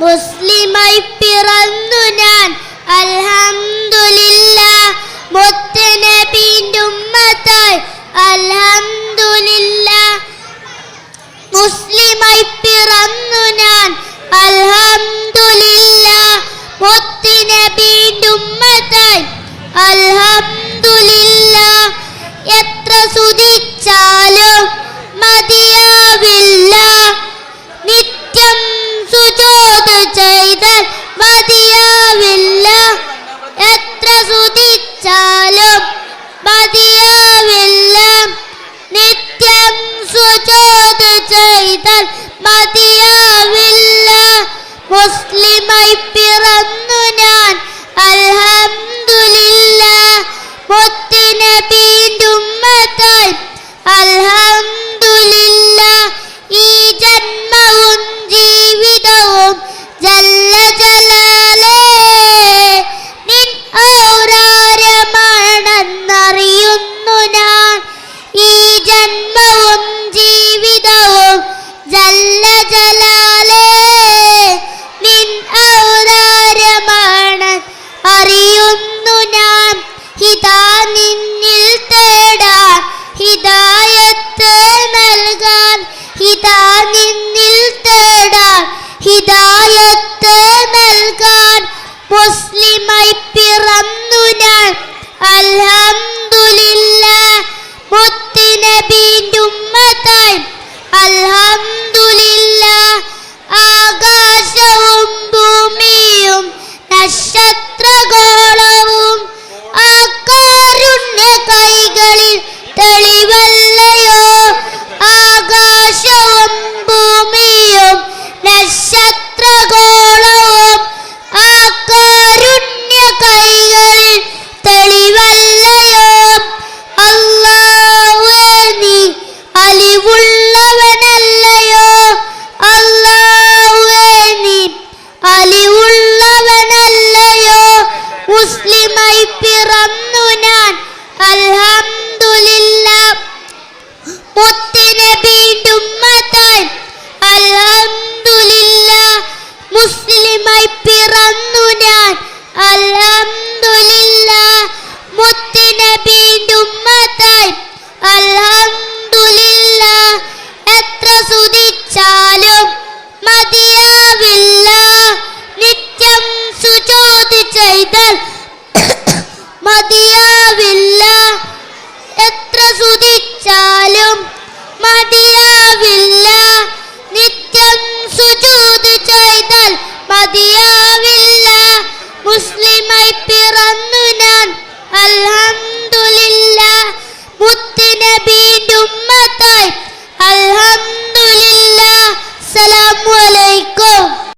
മുസ്ലിമായി പിറന്നു ഞാൻ അൽഹംദുലില്ലാഹ്. മുത്തുനബിയുടെ ഉമ്മത്തായി അൽഹംദുലില്ലാഹ്. മുസ്ലിമായി പിറന്നു ഞാൻ അൽഹംദുലില്ലാഹ്. മുത്തുനബിയുടെ ഉമ്മത്തായി അൽഹംദുലില്ലാഹ്. എത്ര സ്തുതിച്ചാലും മതിയാവില്ല, നിത്യം സുജൂദ് ചെയ്താൽ മതിയാവില്ല. എത്ര സ്തുതിച്ചാലും മതിയാവില്ല, നിത്യം സുജൂദ് ചെയ്താൽ മതിയാവില്ല. മുസ്ലിമായി പിറന്നു ഞാൻ അൽഹംദുലില്ലാഹ്. മുത്തുനബിയുടെ ഉമ്മത്തായി അൽഹംദുലില്ലാഹ്. ഈ ജന്മവും ജീവിതവും ജല്ല ജലാലേ നിൻ ഔദാര്യമാണെന്നറിയുന്നു ഞാൻ. ഈ ജന്മവും ജീവിതവും ജല്ല ജലാലേ നിൻ ഔദാര്യമാണ് അറിയുന്നു ഞാൻ. ഹിദാ നിന്നിൽ തേടാൻ ഹിദായത്ത് നൽകാൻ, ഹിദാ നിന്നിൽ തേടാൻ ഹിദായത്ത് നൽകാൻ. മുസ്ലിമായി പിറന്നു ഞാൻ അൽഹംദുലില്ലാഹ്. മുത്തുനബിയുടെ ഉമ്മത്തായി അൽഹംദുലില്ലാഹ്. ആകാശവും ഭൂമിയും നക്ഷത്രഗോളവും ആ കാരുണ്യ കൈകളിൽ തെളിവല്ലയോ. ആകാശവും ഭൂമിയും നക്ഷത്രഗോളവും ആ കാരുണ്യ കൈകളിൽ തെളിവല്ലയോ. അല്ലാഹുവേ നീ അലിവുള്ളവനല്ലയോ. അല്ലാഹുവേ നീ അലിവുള്ളവനല്ലയോ. മുസ്ലിമായി പിറന്നു ഞാൻ അൽഹംദുലില്ലാഹ്. മുത്തുനബിയുടെ ഉമ്മത്തായി അൽഹംദുലില്ലാഹ്. മുസ്ലിമായി പിറന്നു ഞാൻ അൽഹംദുലില്ലാഹ്. മുത്തുനബിയുടെ ഉമ്മത്തായി അൽഹംദുലില്ലാഹ്. എത്ര സ്തുതിച്ചാലും മതിയാവില്ല, നിത്യം സുജൂദ് ചെയ്താൽ മതിയാവില്ല. എത്ര സ്തുതിച്ചാലും മതിയാവില്ല, നിത്യം സുജൂദ് ചെയ്താൽ മതിയാവില്ല.